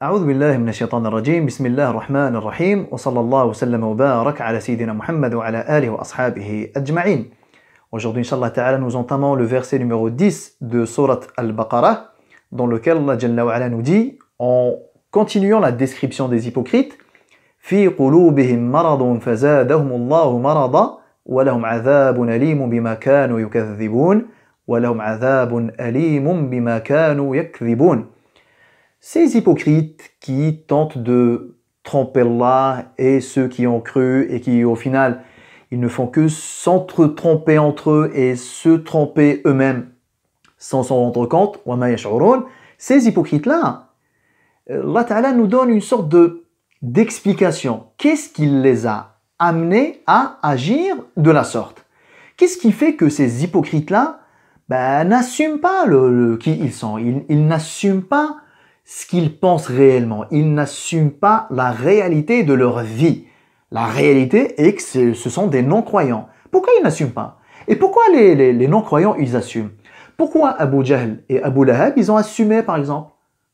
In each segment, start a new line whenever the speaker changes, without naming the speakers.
أعوذ بالله من الشيطان الرجيم بسم الله الرحمن الرحيم وصلى الله وسلم وبارك على سيدنا محمد وعلى آله وأصحابه أجمعين. Aujourd'hui, Inch'Allah Ta'ala, nous entamons le verset numéro 10 de Surat Al-Baqarah, dans lequel Allah Jalla wa Ala nous dit, en continuant la description des hypocrites, في قلوبهم مرض فزادهم الله مرضا ولهم عذاب أليم بما كانوا يكذبون ولهم عذاب أليم بما كانوا يكذبون. Ces hypocrites qui tentent de tromper Allah et ceux qui ont cru et qui au final ils ne font que s'entre-tromper entre eux et se tromper eux-mêmes sans s'en rendre compte. Ces hypocrites-là, Allah Ta'ala nous donne une sorte d'explication. Qu'est-ce qui les a amenés à agir de la sorte? Qu'est-ce qui fait que ces hypocrites-là n'assument pas qui ils sont? Ils n'assument pas ce qu'ils pensent réellement. Ils n'assument pas la réalité de leur vie. La réalité est que ce sont des non-croyants. Pourquoi ils n'assument pas? Et pourquoi les non-croyants, ils assument? Pourquoi Abu Jahl et Abu Lahab, ils ont assumé, par exemple?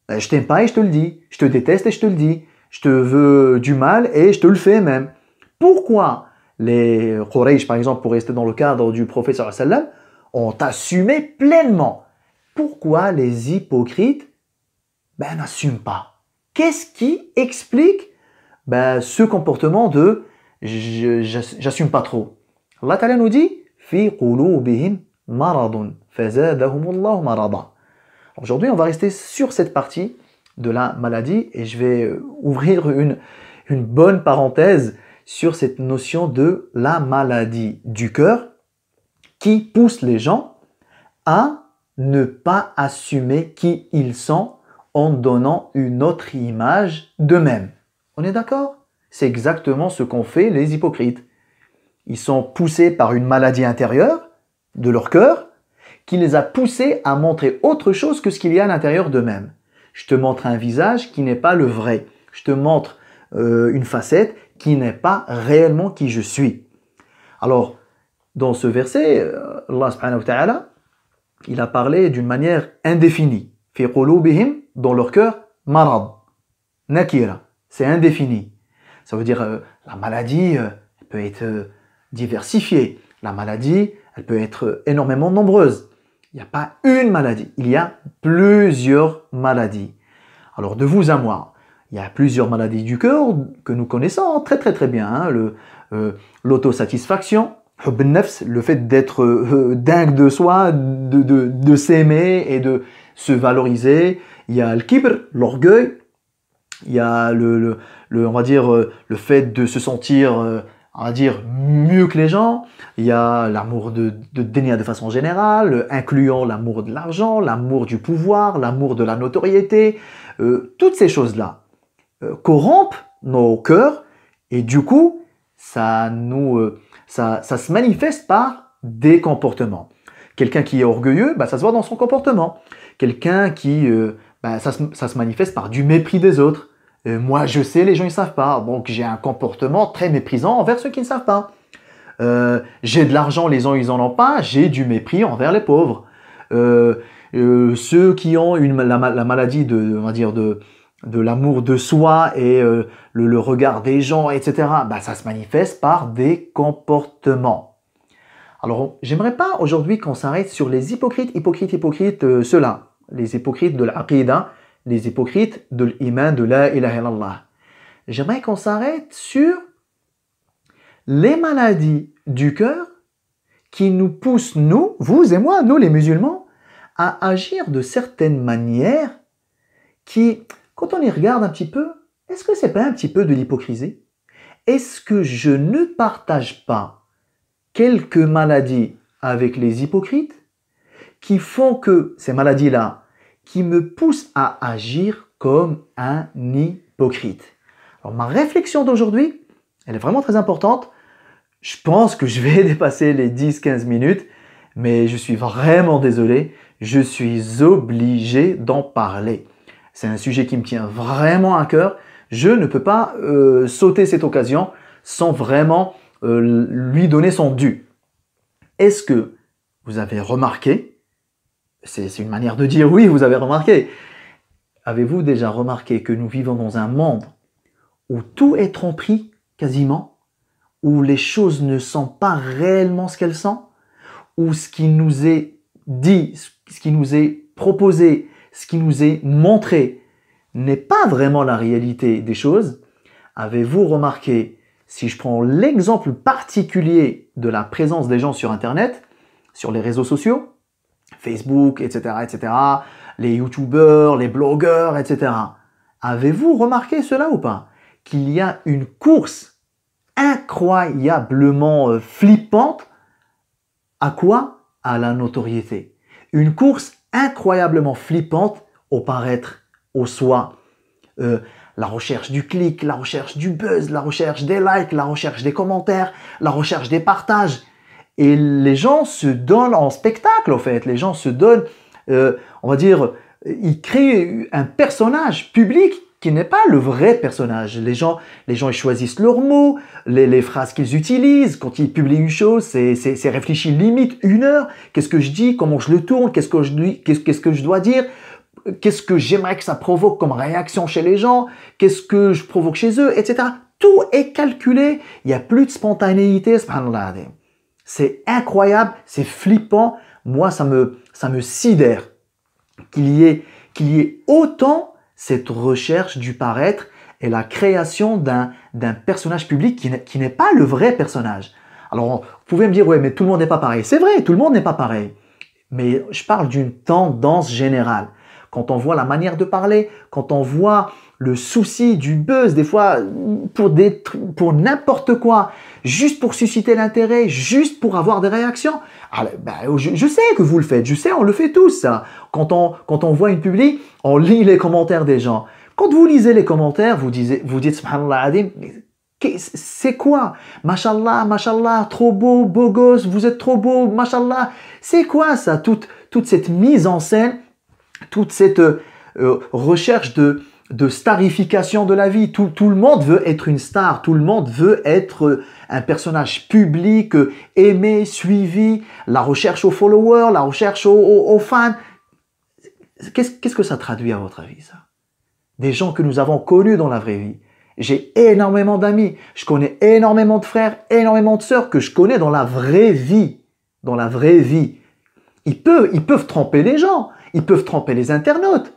Je t'aime pas et je te le dis. Je te déteste et je te le dis. Je te veux du mal et je te le fais même. Pourquoi les Quraysh, par exemple, pour rester dans le cadre du prophète sallallahu alayhi wa sallam, ont assumé pleinement? Pourquoi les hypocrites n'assument pas? Qu'est-ce qui explique ce comportement de j'assume pas trop? Allah Ta'ala nous dit fi qulubihim maradun fazadahumullahu marada. Aujourd'hui, on va rester sur cette partie de la maladie et je vais ouvrir une bonne parenthèse sur cette notion de la maladie du cœur qui pousse les gens à ne pas assumer qui ils sont en donnant une autre image d'eux-mêmes. On est d'accord? C'est exactement ce qu'ont fait les hypocrites. Ils sont poussés par une maladie intérieure de leur cœur qui les a poussés à montrer autre chose que ce qu'il y a à l'intérieur d'eux-mêmes. Je te montre un visage qui n'est pas le vrai. Je te montre une facette qui n'est pas réellement qui je suis. Alors, dans ce verset, Allah subhanahu wa ta'ala, il a parlé d'une manière indéfinie. Fi qulubihim, dans leur cœur, marad, nakira, c'est indéfini. Ça veut dire la maladie elle peut être diversifiée. La maladie, elle peut être énormément nombreuse. Il n'y a pas une maladie, il y a plusieurs maladies. Alors de vous à moi, il y a plusieurs maladies du cœur que nous connaissons très très très bien. Hein, l'autosatisfaction, le fait d'être dingue de soi, de s'aimer et de se valoriser. Il y a le kibr, l'orgueil. Il y a on va dire, le fait de se sentir, on va dire, mieux que les gens. Il y a l'amour de dunya de façon générale, incluant l'amour de l'argent, l'amour du pouvoir, l'amour de la notoriété. Toutes ces choses-là corrompent nos cœurs et du coup, ça se manifeste par des comportements. Quelqu'un qui est orgueilleux, ça se voit dans son comportement. Quelqu'un qui, ça se manifeste par du mépris des autres. Moi, je sais, les gens ils savent pas, donc j'ai un comportement très méprisant envers ceux qui ne savent pas. J'ai de l'argent, les gens ils en ont pas, j'ai du mépris envers les pauvres. Ceux qui ont la maladie on va dire de l'amour de soi et le regard des gens, etc. Ça se manifeste par des comportements. Alors, j'aimerais pas aujourd'hui qu'on s'arrête sur les hypocrites, ceux-là. Les hypocrites de l'aqidah, les hypocrites de l'iman, de la ilaha illallah. J'aimerais qu'on s'arrête sur les maladies du cœur qui nous poussent, nous, vous et moi, nous les musulmans, à agir de certaines manières qui, quand on y regarde un petit peu, est-ce que c'est pas un petit peu de l'hypocrisie? Est-ce que je ne partage pas quelques maladies avec les hypocrites qui font que ces maladies-là, qui me poussent à agir comme un hypocrite? Alors ma réflexion d'aujourd'hui, elle est vraiment très importante. Je pense que je vais dépasser les 10-15 minutes, mais je suis vraiment désolé, je suis obligé d'en parler. C'est un sujet qui me tient vraiment à cœur. Je ne peux pas sauter cette occasion sans vraiment lui donner son dû. Est-ce que vous avez remarqué, c'est une manière de dire oui, vous avez remarqué, Avez-vous déjà remarqué que nous vivons dans un monde où tout est tromperie, quasiment, où les choses ne sont pas réellement ce qu'elles sont, où ce qui nous est dit, ce qui nous est proposé, ce qui nous est montré n'est pas vraiment la réalité des choses? Avez-vous remarqué, si je prends l'exemple particulier de la présence des gens sur Internet, sur les réseaux sociaux, Facebook, etc., les youtubeurs, les blogueurs, etc. Avez-vous remarqué cela ou pas? Qu'il y a une course incroyablement flippante. À quoi? À la notoriété. Une course incroyablement flippante au paraître, au soi. La recherche du clic, la recherche du buzz, la recherche des likes, la recherche des commentaires, la recherche des partages. Et les gens se donnent en spectacle, en fait. Les gens se donnent, on va dire, ils créent un personnage public qui n'est pas le vrai personnage. Les gens ils choisissent leurs mots, les phrases qu'ils utilisent. Quand ils publient une chose, c'est réfléchi limite 1 heure. Qu'est-ce que je dis? Comment je le tourne? Qu'est-ce que je dois dire? Qu'est-ce que j'aimerais que ça provoque comme réaction chez les gens? Qu'est-ce que je provoque chez eux? Etc. Tout est calculé. Il n'y a plus de spontanéité. Subhanallah. C'est incroyable, c'est flippant. Moi, ça me sidère qu'il y ait autant cette recherche du paraître et la création d'un personnage public qui n'est pas le vrai personnage. Alors, vous pouvez me dire, ouais, mais tout le monde n'est pas pareil. C'est vrai, tout le monde n'est pas pareil. Mais je parle d'une tendance générale. Quand on voit la manière de parler, quand on voit le souci du buzz, des fois pour n'importe quoi, juste pour susciter l'intérêt, juste pour avoir des réactions. Alors, je sais que vous le faites, je sais, on le fait tous ça. Quand on voit une publi, on lit les commentaires des gens. Quand vous lisez les commentaires, vous dites subhanallah adim, c'est quoi? Mashallah, mashallah, trop beau, beau gosse, vous êtes trop beau, mashallah. C'est quoi ça, toute cette mise en scène, toute cette recherche de starification de la vie. Tout le monde veut être une star, tout le monde veut être un personnage public, aimé, suivi, la recherche aux followers, la recherche aux fans. Qu'est-ce que ça traduit à votre avis, ça? Des gens que nous avons connus dans la vraie vie. J'ai énormément d'amis, je connais énormément de frères, énormément de sœurs que je connais dans la vraie vie. Dans la vraie vie. Ils peuvent tromper les gens, ils peuvent tromper les internautes.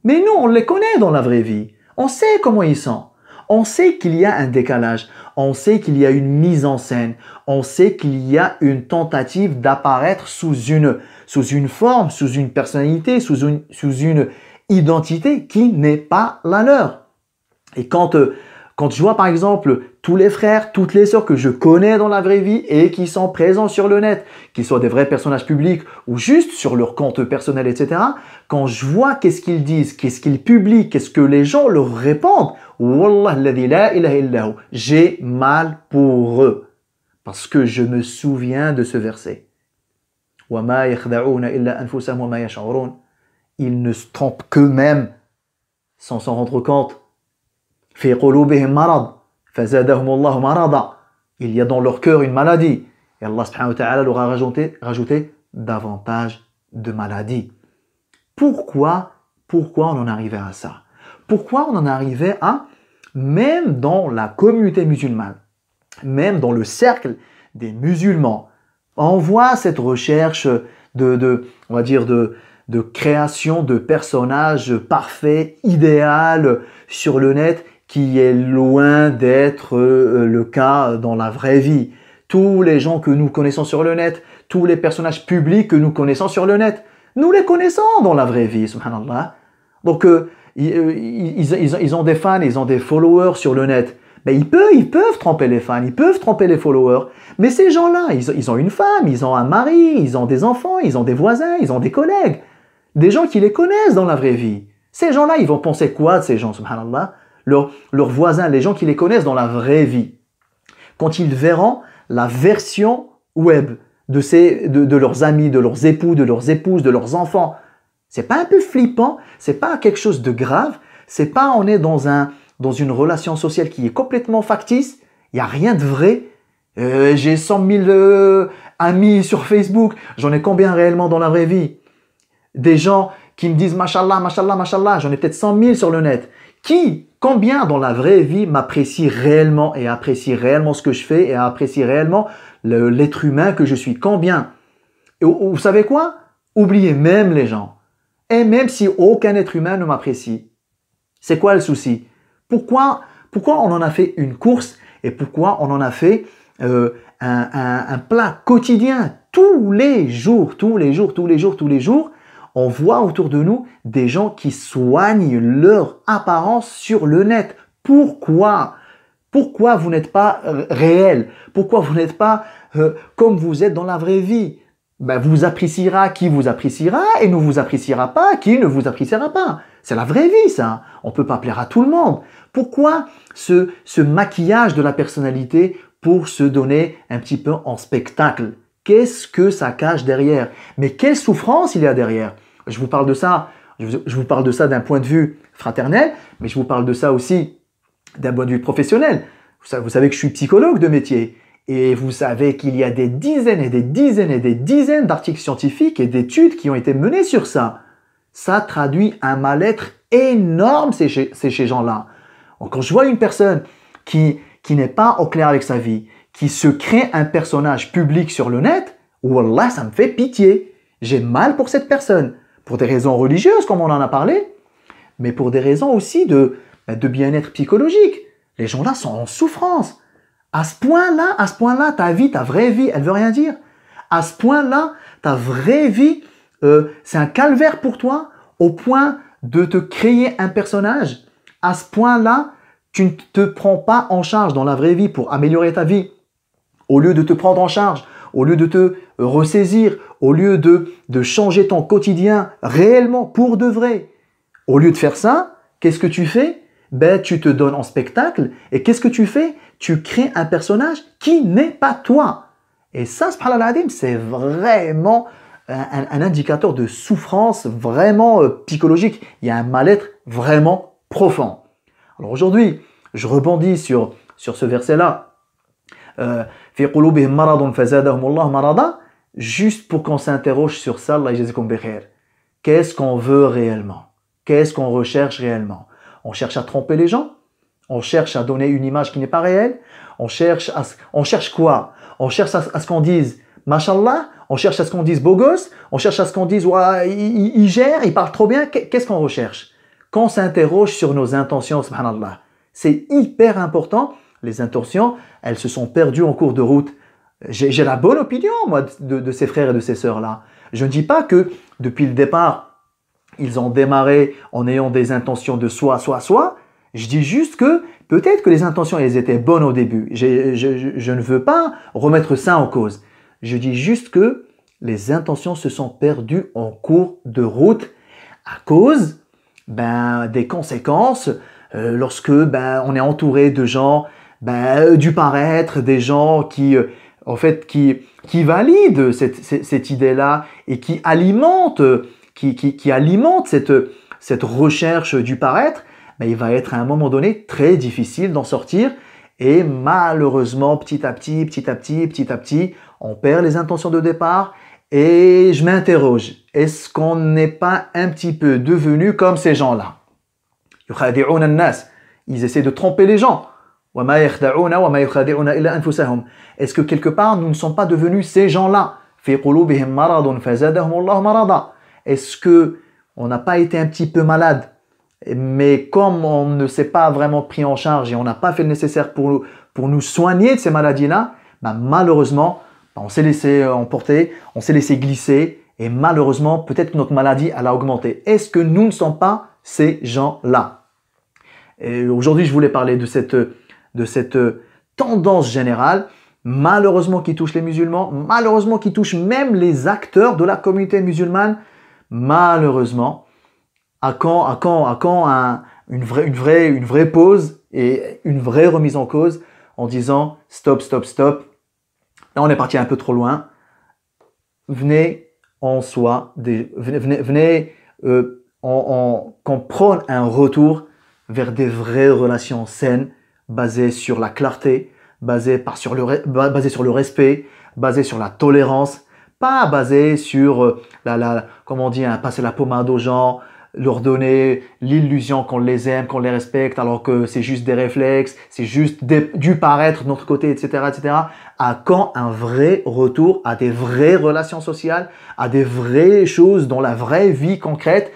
Mais nous, on les connaît dans la vraie vie. On sait comment ils sont. On sait qu'il y a un décalage. On sait qu'il y a une mise en scène. On sait qu'il y a une tentative d'apparaître sous une forme, sous une personnalité, sous une identité qui n'est pas la leur. Et quand je vois par exemple tous les frères, toutes les sœurs que je connais dans la vraie vie et qui sont présents sur le net, qu'ils soient des vrais personnages publics ou juste sur leur compte personnel, etc. Quand je vois qu'est-ce qu'ils disent, qu'est-ce qu'ils publient, qu'est-ce que les gens leur répondent, Wallah alladhi la ilaha illahu, j'ai mal pour eux. Parce que je me souviens de ce verset. وَمَا يَخْدَعُونَ إِلَّا أَنفُسَهُمْ وَمَا يَشْعُرُونَ. Ils ne se trompent qu'eux-mêmes sans s'en rendre compte. في قلوبهم مرض فزادهم الله مرضا. Il y a dans leur cœur une maladie. Et Allah subhanahu wa ta'ala leur a rajouté davantage de maladies. Pourquoi on en arrivait à ça? Pourquoi on en arrivait à, même dans la communauté musulmane, même dans le cercle des musulmans, on voit cette recherche on va dire de création de personnages parfaits, idéal sur le net, qui est loin d'être le cas dans la vraie vie. Tous les gens que nous connaissons sur le net, tous les personnages publics que nous connaissons sur le net, nous les connaissons dans la vraie vie, subhanallah. Donc, ils ont des fans, ils ont des followers sur le net. Mais ils peuvent tromper les fans, ils peuvent tromper les followers. Mais ces gens-là, ils ont une femme, ils ont un mari, ils ont des enfants, ils ont des voisins, ils ont des collègues. Des gens qui les connaissent dans la vraie vie. Ces gens-là, ils vont penser quoi de ces gens, subhanallah? Leurs voisins, les gens qui les connaissent dans la vraie vie. Quand ils verront la version web de leurs amis, de leurs époux, de leurs épouses, de leurs enfants, c'est pas un peu flippant? C'est pas quelque chose de grave? C'est pas on est dans une relation sociale qui est complètement factice? Il n'y a rien de vrai? J'ai 100 000 amis sur Facebook. J'en ai combien réellement dans la vraie vie? Des gens qui me disent Mashallah, Mashallah, Mashallah, j'en ai peut-être 100 000 sur le net. Combien dans la vraie vie m'apprécie réellement et apprécie réellement ce que je fais et apprécie réellement l'être humain que je suis? Combien? Et vous savez quoi? Oubliez même les gens. Et même si aucun être humain ne m'apprécie, c'est quoi le souci? Pourquoi on en a fait une course et pourquoi on en a fait un plat quotidien tous les jours, on voit autour de nous des gens qui soignent leur apparence sur le net. Pourquoi? Pourquoi vous n'êtes pas réel? Pourquoi vous n'êtes pas comme vous êtes dans la vraie vie? Ben, vous appréciera qui vous appréciera et ne vous appréciera pas qui ne vous appréciera pas. C'est la vraie vie, ça. On peut pas plaire à tout le monde. Pourquoi ce maquillage de la personnalité pour se donner un petit peu en spectacle? Qu'est-ce que ça cache derrière? Mais quelle souffrance il y a derrière? Je vous parle de ça d'un point de vue fraternel, mais je vous parle de ça aussi d'un point de vue professionnel. Vous savez que je suis psychologue de métier. Et vous savez qu'il y a des dizaines et des dizaines et des dizaines d'articles scientifiques et d'études qui ont été menés sur ça. Ça traduit un mal-être énorme chez ces gens-là. Quand je vois une personne qui n'est pas au clair avec sa vie, qui se crée un personnage public sur le net, wallah, ça me fait pitié. J'ai mal pour cette personne. Pour des raisons religieuses, comme on en a parlé, mais pour des raisons aussi de bien-être psychologique. Les gens-là sont en souffrance. À ce point-là, ta vie, ta vraie vie, elle veut rien dire. À ce point-là, ta vraie vie, c'est un calvaire pour toi, au point de te créer un personnage. À ce point-là, tu ne te prends pas en charge dans la vraie vie pour améliorer ta vie. Au lieu de te prendre en charge, au lieu de te ressaisir, au lieu de changer ton quotidien réellement pour de vrai. Au lieu de faire ça, qu'est-ce que tu fais? Ben, tu te donnes en spectacle et qu'est-ce que tu fais? Tu crées un personnage qui n'est pas toi. Et ça, subhanallah, c'est vraiment un indicateur de souffrance vraiment psychologique. Il y a un mal-être vraiment profond. Alors aujourd'hui, je rebondis sur ce verset-là. في قلوبهم مرض فزادهم الله مرضا, juste pour qu'on s'interroge sur ça. Allah yajzikum bi khair. Qu'est-ce qu'on veut réellement? Qu'est-ce qu'on recherche réellement? On cherche à tromper les gens? On cherche à donner une image qui n'est pas réelle? On cherche quoi? On cherche à ce qu'on dise Mashallah? On cherche à ce qu'on dise beau gosse? On cherche à ce qu'on dise ouais, il gère, il parle trop bien? Qu'est-ce qu'on recherche? Qu'on s'interroge sur nos intentions, subhanallah. C'est hyper important. Les intentions, elles se sont perdues en cours de route. J'ai la bonne opinion, moi, de ces frères et de ces sœurs-là. Je ne dis pas que, depuis le départ, ils ont démarré en ayant des intentions de soi. Je dis juste que, peut-être que les intentions, elles étaient bonnes au début. Je ne veux pas remettre ça en cause. Je dis juste que les intentions se sont perdues en cours de route à cause des conséquences lorsque on est entouré de gens du paraître, des gens qui valident cette idée-là et qui alimentent cette recherche du paraître. Il va être à un moment donné très difficile d'en sortir et malheureusement petit à petit, on perd les intentions de départ et je m'interroge, est-ce qu'on n'est pas un petit peu devenu comme ces gens-là? يخادعون الناس, ils essaient de tromper les gens. Est-ce que quelque part nous ne sommes pas devenus ces gens-là? Est-ce que on n'a pas été un petit peu malade, mais comme on ne s'est pas vraiment pris en charge et on n'a pas fait le nécessaire pour nous soigner de ces maladies-là, malheureusement, on s'est laissé emporter, on s'est laissé glisser et malheureusement, peut-être que notre maladie elle a augmenté. Est-ce que nous ne sommes pas ces gens-là? Et aujourd'hui, je voulais parler de cette tendance générale, malheureusement qui touche les musulmans, malheureusement qui touche même les acteurs de la communauté musulmane, malheureusement. À quand une vraie pause et une vraie remise en cause en disant stop. Là, on est parti un peu trop loin. Venez qu'on prenne un retour vers des vraies relations saines, basées sur la clarté, basées sur le respect, basées sur la tolérance, pas basé sur comment on dit, hein, passer la pommade aux gens, leur donner l'illusion qu'on les aime, qu'on les respecte, alors que c'est juste des réflexes, c'est juste du paraître de notre côté, etc., etc. À quand un vrai retour à des vraies relations sociales, à des vraies choses dans la vraie vie concrète?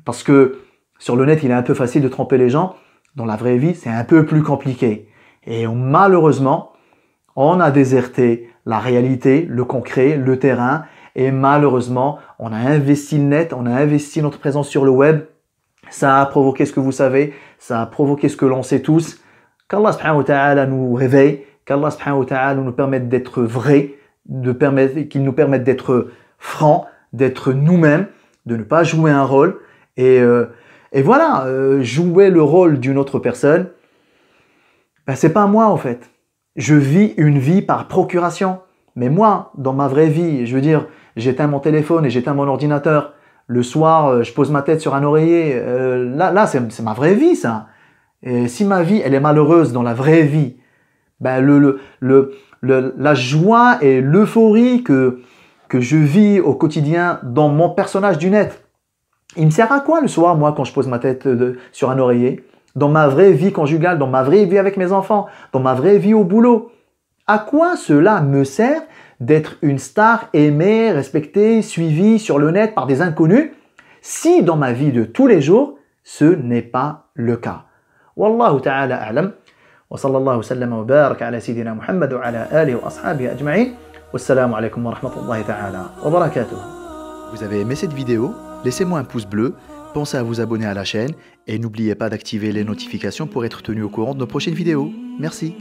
Parce que sur le net, il est un peu facile de tromper les gens. Dans la vraie vie, c'est un peu plus compliqué. Et malheureusement, on a déserté la réalité, le concret, le terrain. Et malheureusement, on a investi le net, on a investi notre présence sur le web. Ça a provoqué ce que vous savez, ça a provoqué ce que l'on sait tous. Qu'Allah subhanahu wa ta'ala nous réveille, qu'Allah subhanahu wa ta'ala nous permette d'être vrais, qu'il nous permette d'être francs, d'être nous-mêmes, de ne pas jouer un rôle. Et voilà, jouer le rôle d'une autre personne, ben, c'est pas moi en fait. Je vis une vie par procuration. Mais moi, dans ma vraie vie, je veux dire, j'éteins mon téléphone et j'éteins mon ordinateur. Le soir, je pose ma tête sur un oreiller. Là, c'est ma vraie vie, ça. Et si ma vie, elle est malheureuse dans la vraie vie, ben la joie et l'euphorie que je vis au quotidien dans mon personnage du net, il me sert à quoi le soir, moi, quand je pose ma tête sur un oreiller? Dans ma vraie vie conjugale, dans ma vraie vie avec mes enfants, dans ma vraie vie au boulot. À quoi cela me sert d'être une star aimée, respectée, suivie sur le net par des inconnus si dans ma vie de tous les jours, ce n'est pas le cas? Wallahu ta'ala a'lam. Wa sallallahu sallam wa baraka ala sayyidina Muhammad wa ala alihi wa ashabihi ajma'in. Wassalamu alaikum wa rahmatullahi ta'ala wa barakatuh.
Vous avez aimé cette vidéo? Laissez-moi un pouce bleu, pensez à vous abonner à la chaîne et n'oubliez pas d'activer les notifications pour être tenu au courant de nos prochaines vidéos. Merci.